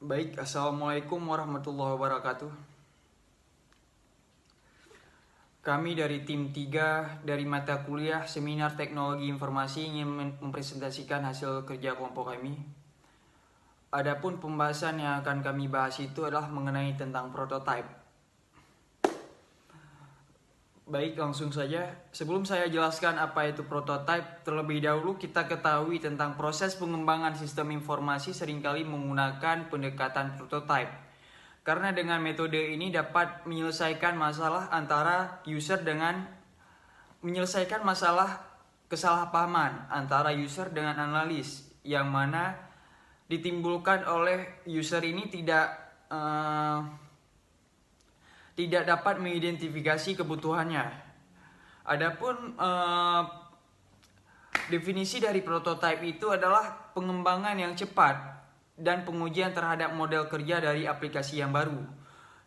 Baik, Assalamualaikum warahmatullahi wabarakatuh. Kami dari tim 3 dari mata kuliah Seminar Teknologi Informasi ingin mempresentasikan hasil kerja kelompok kami. Adapun pembahasan yang akan kami bahas itu adalah mengenai tentang prototype. Baik, langsung saja. Sebelum saya jelaskan apa itu prototype, terlebih dahulu kita ketahui tentang proses pengembangan sistem informasi seringkali menggunakan pendekatan prototype. Karena dengan metode ini dapat menyelesaikan masalah antara user dengan menyelesaikan masalah kesalahpahaman antara user dengan analis, yang mana ditimbulkan oleh user ini tidak dapat mengidentifikasi kebutuhannya. Adapun definisi dari prototipe itu adalah pengembangan yang cepat dan pengujian terhadap model kerja dari aplikasi yang baru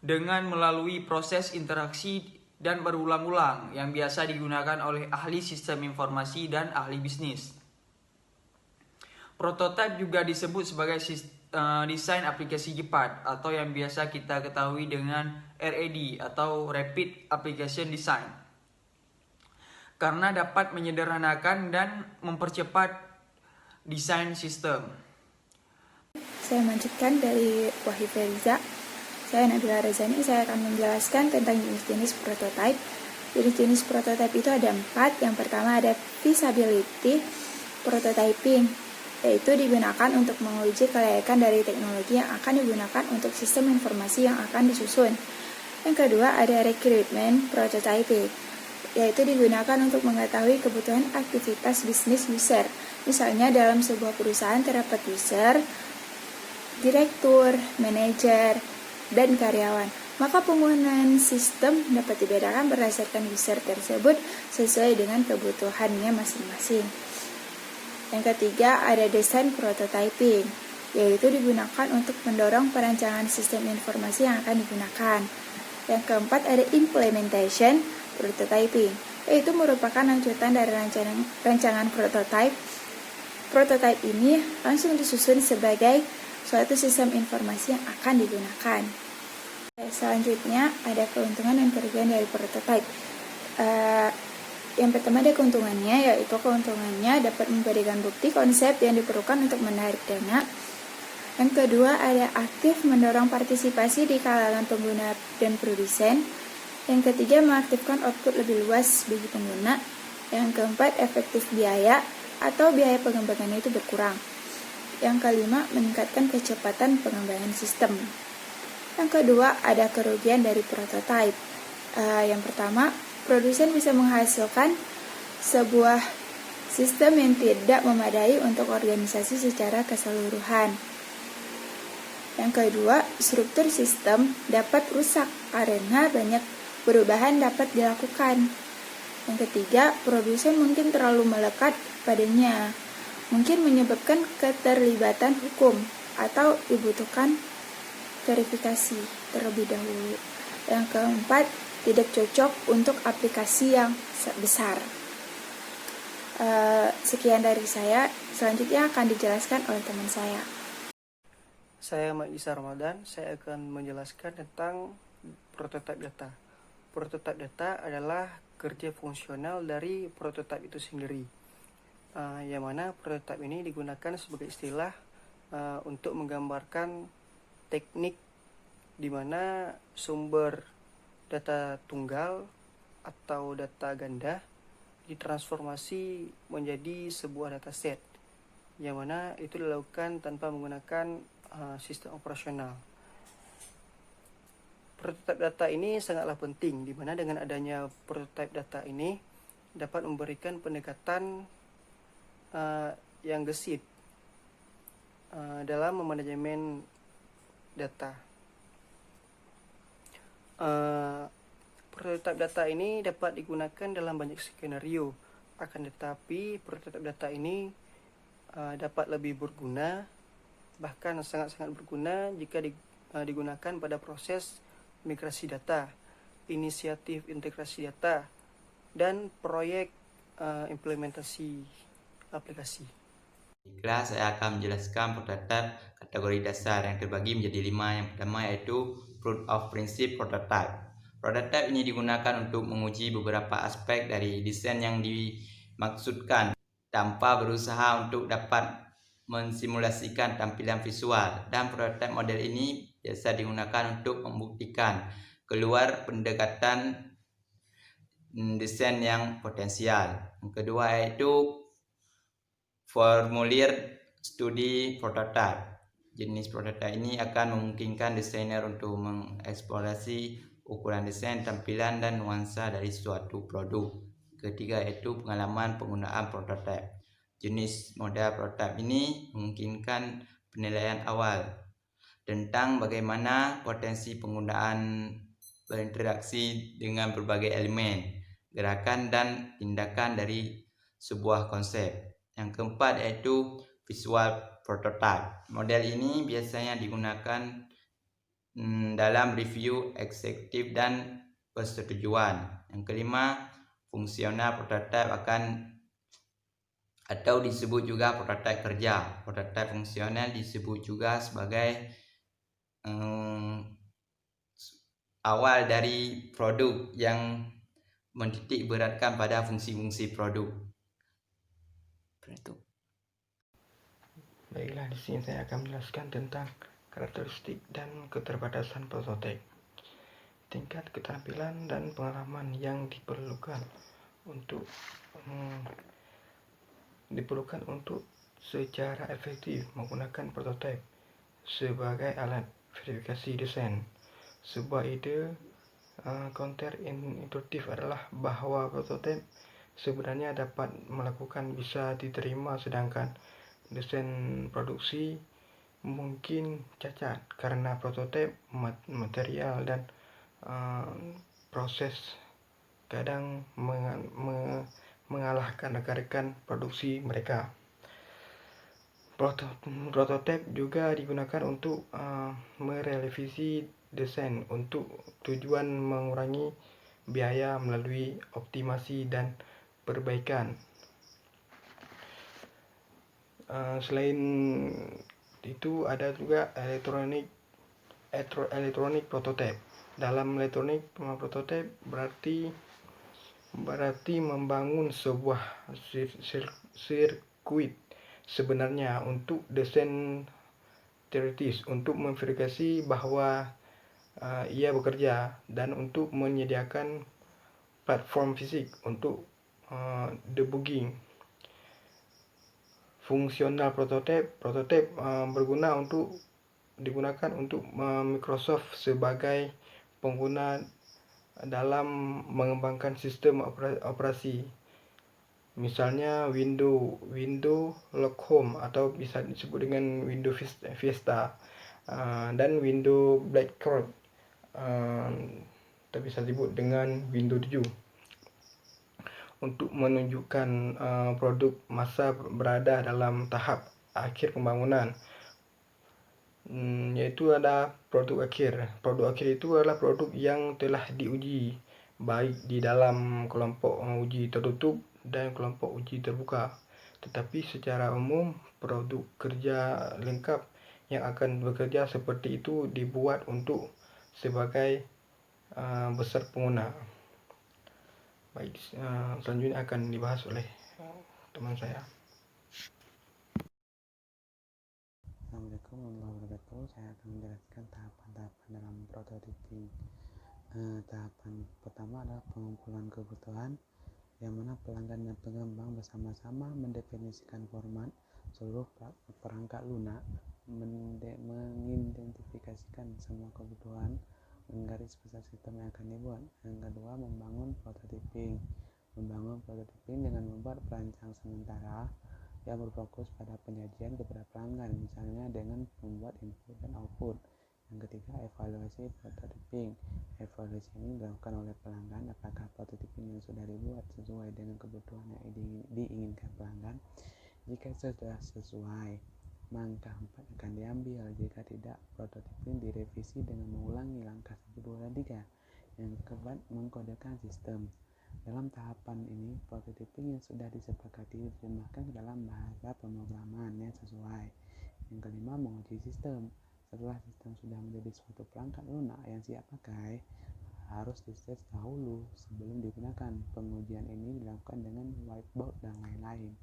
dengan melalui proses interaksi dan berulang-ulang yang biasa digunakan oleh ahli sistem informasi dan ahli bisnis. Prototipe juga disebut sebagai desain aplikasi cepat atau yang biasa kita ketahui dengan RAD atau Rapid Application Design, karena dapat menyederhanakan dan mempercepat desain sistem. Saya melanjutkan dari Wahid Feriza. Saya Nabila Razani, saya akan menjelaskan tentang jenis-jenis prototype. Jenis-jenis prototype itu ada 4. Yang pertama ada feasibility prototyping, yaitu digunakan untuk menguji kelayakan dari teknologi yang akan digunakan untuk sistem informasi yang akan disusun. Yang kedua ada requirement prototyping, yaitu digunakan untuk mengetahui kebutuhan aktivitas bisnis user. Misalnya dalam sebuah perusahaan terdapat user, direktur, manajer, dan karyawan. Maka penggunaan sistem dapat dibedakan berdasarkan user tersebut sesuai dengan kebutuhannya masing-masing. Yang ketiga ada desain prototyping, yaitu digunakan untuk mendorong perancangan sistem informasi yang akan digunakan. Yang keempat ada implementation prototyping, yaitu merupakan lanjutan dari rancangan prototype. Prototype ini langsung disusun sebagai suatu sistem informasi yang akan digunakan. Selanjutnya ada keuntungan dan kerugian dari prototype. Yang pertama ada keuntungannya, yaitu keuntungannya dapat memberikan bukti konsep yang diperlukan untuk menarik dana. Yang kedua ada aktif mendorong partisipasi di kalangan pengguna dan produsen. Yang ketiga mengaktifkan output lebih luas bagi pengguna. Yang keempat efektif biaya atau biaya pengembangannya itu berkurang. Yang kelima, meningkatkan kecepatan pengembangan sistem. Yang kedua, ada kerugian dari prototype. Yang pertama, produsen bisa menghasilkan sebuah sistem yang tidak memadai untuk organisasi secara keseluruhan. Yang kedua, struktur sistem dapat rusak karena banyak perubahan dapat dilakukan. Yang ketiga, produsen mungkin terlalu melekat padanya, mungkin menyebabkan keterlibatan hukum atau dibutuhkan verifikasi terlebih dahulu. Yang keempat, tidak cocok untuk aplikasi yang besar. Sekian dari saya. Selanjutnya akan dijelaskan oleh teman saya. Saya Maisa Ramadan. Saya akan menjelaskan tentang prototype data. Prototype data adalah kerja fungsional dari prototype itu sendiri. Yang mana prototype ini digunakan sebagai istilah untuk menggambarkan teknik di mana sumber data tunggal atau data ganda ditransformasi menjadi sebuah dataset, yang mana itu dilakukan tanpa menggunakan sistem operasional. Prototype data ini sangatlah penting, di mana dengan adanya prototype data ini dapat memberikan pendekatan yang gesit dalam memanajemen data. Prototype data ini dapat digunakan dalam banyak skenario. Akan tetapi prototype data ini dapat lebih berguna, bahkan sangat-sangat berguna jika digunakan pada proses migrasi data, inisiatif integrasi data, dan proyek implementasi aplikasi. Kelas saya akan menjelaskan prototipe kategori dasar yang terbagi menjadi 5. Yang pertama yaitu proof of principle prototype. Prototipe ini digunakan untuk menguji beberapa aspek dari desain yang dimaksudkan tanpa berusaha untuk dapat mensimulasikan tampilan visual, dan prototipe model ini biasa digunakan untuk membuktikan keluar pendekatan desain yang potensial. Yang kedua yaitu formulir studi prototipe. Jenis prototipe ini akan memungkinkan desainer untuk mengeksplorasi ukuran desain, tampilan, dan nuansa dari suatu produk. Ketiga yaitu pengalaman penggunaan prototipe. Jenis model prototipe ini memungkinkan penilaian awal tentang bagaimana potensi penggunaan berinteraksi dengan berbagai elemen, gerakan, dan tindakan dari sebuah konsep. Yang keempat yaitu visual prototype. Model ini biasanya digunakan dalam review eksekutif dan persetujuan. Yang kelima, fungsional prototype atau disebut juga prototype kerja. Prototype fungsional disebut juga sebagai awal dari produk yang menitik beratkan pada fungsi-fungsi produk. Itu. Baiklah, di sini saya akan menjelaskan tentang karakteristik dan keterbatasan prototipe. Tingkat keterampilan dan pengalaman yang diperlukan untuk secara efektif menggunakan prototipe sebagai alat verifikasi desain. Sebuah ide counterintuitif adalah bahwa prototipe sebenarnya dapat melakukan bisa diterima, sedangkan desain produksi mungkin cacat karena prototipe material dan proses kadang mengalahkan rekan-rekan produksi mereka. Prototipe juga digunakan untuk merevisi desain untuk tujuan mengurangi biaya melalui optimasi dan perbaikan. Selain itu ada juga electronic prototype. Dalam elektronik prototype berarti membangun sebuah sirkuit sebenarnya untuk desain teoritis, untuk memverifikasi bahwa ia bekerja, dan untuk menyediakan platform fisik untuk debugging. Fungsional prototipe digunakan untuk Microsoft sebagai pengguna dalam mengembangkan sistem operasi. Misalnya Windows Lockhome atau bisa disebut dengan Windows Vista, dan Windows Blackboard atau bisa disebut dengan Windows 7. Untuk menunjukkan produk masa berada dalam tahap akhir pembangunan, yaitu ada produk akhir. Produk akhir itu adalah produk yang telah diuji baik di dalam kelompok uji tertutup dan kelompok uji terbuka. Tetapi secara umum produk kerja lengkap yang akan bekerja seperti itu dibuat untuk sebagai besar pengguna. Baik, selanjutnya akan dibahas oleh teman saya. Assalamualaikum warahmatullahi wabarakatuh. Saya akan menjelaskan tahapan-tahapan dalam prototyping. Tahapan pertama adalah pengumpulan kebutuhan, yang mana pelanggan dan pengembang bersama-sama mendefinisikan format seluruh perangkat lunak, mengidentifikasikan semua kebutuhan, menggaris besar sistem yang akan dibuat. Yang kedua, membangun prototyping. Membangun prototyping dengan membuat perancang sementara yang berfokus pada penyajian kepada pelanggan, misalnya dengan membuat input dan output. Yang ketiga, evaluasi prototyping. Evaluasi ini dilakukan oleh pelanggan apakah prototyping yang sudah dibuat sesuai dengan kebutuhan yang diinginkan pelanggan. Jika sudah sesuai, langkah 4 akan diambil. Jika tidak, prototyping direvisi dengan mengulangi langkah 1, 2, dan 3. Yang keempat, mengkodekan sistem. Dalam tahapan ini, prototyping yang sudah disepakati diterjemahkan ke dalam bahasa pemrograman yang sesuai. Yang kelima, menguji sistem. Setelah sistem sudah menjadi suatu perangkat lunak yang siap pakai, harus dites dahulu sebelum digunakan. Pengujian ini dilakukan dengan whiteboard dan lain-lain.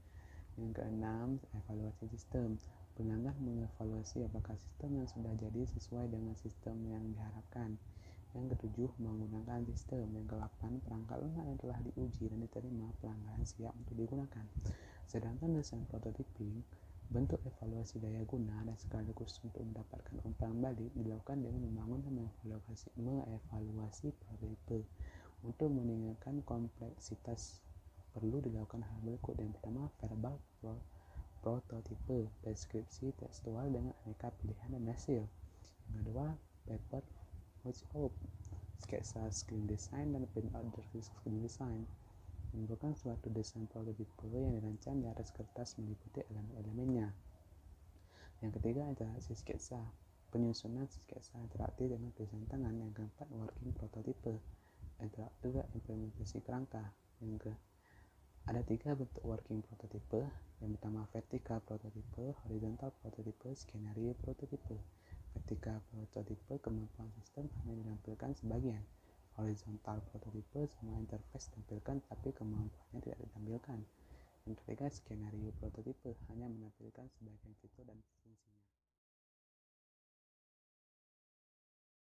Yang keenam, evaluasi sistem. Pelanggan mengevaluasi apakah sistem yang sudah jadi sesuai dengan sistem yang diharapkan. Yang ketujuh, menggunakan sistem. Yang kedelapan, perangkat lunak yang telah diuji dan diterima pelanggan siap untuk digunakan. Sedangkan desain prototyping, bentuk evaluasi daya guna dan sekaligus untuk mendapatkan umpan balik dilakukan dengan membangun dan mengevaluasi prototipe. Untuk meningkatkan kompleksitas perlu dilakukan hal berikut. Yang pertama, verbal prototipe, deskripsi tekstual dengan aneka pilihan dan hasil. Yang kedua, paper workshop, sketsa screen design dan printout dari screen design, merupakan suatu desain prototipe yang dirancang di atas kertas meliputi elemen-elemennya. Yang ketiga, interaksi sketsa, penyusunan sketsa interaktif dengan tulisan tangan. Yang keempat, working prototipe, juga implementasi kerangka. Ada 3 bentuk working prototipe. Yang pertama, vertical prototipe, horizontal prototipe, skenario prototipe. Vertical prototipe, kemampuan sistem hanya ditampilkan sebagian. Horizontal prototipe, semua interface ditampilkan tapi kemampuannya tidak ditampilkan. Yang ketiga, skenario prototipe, hanya menampilkan sebagian fitur dan fungsi.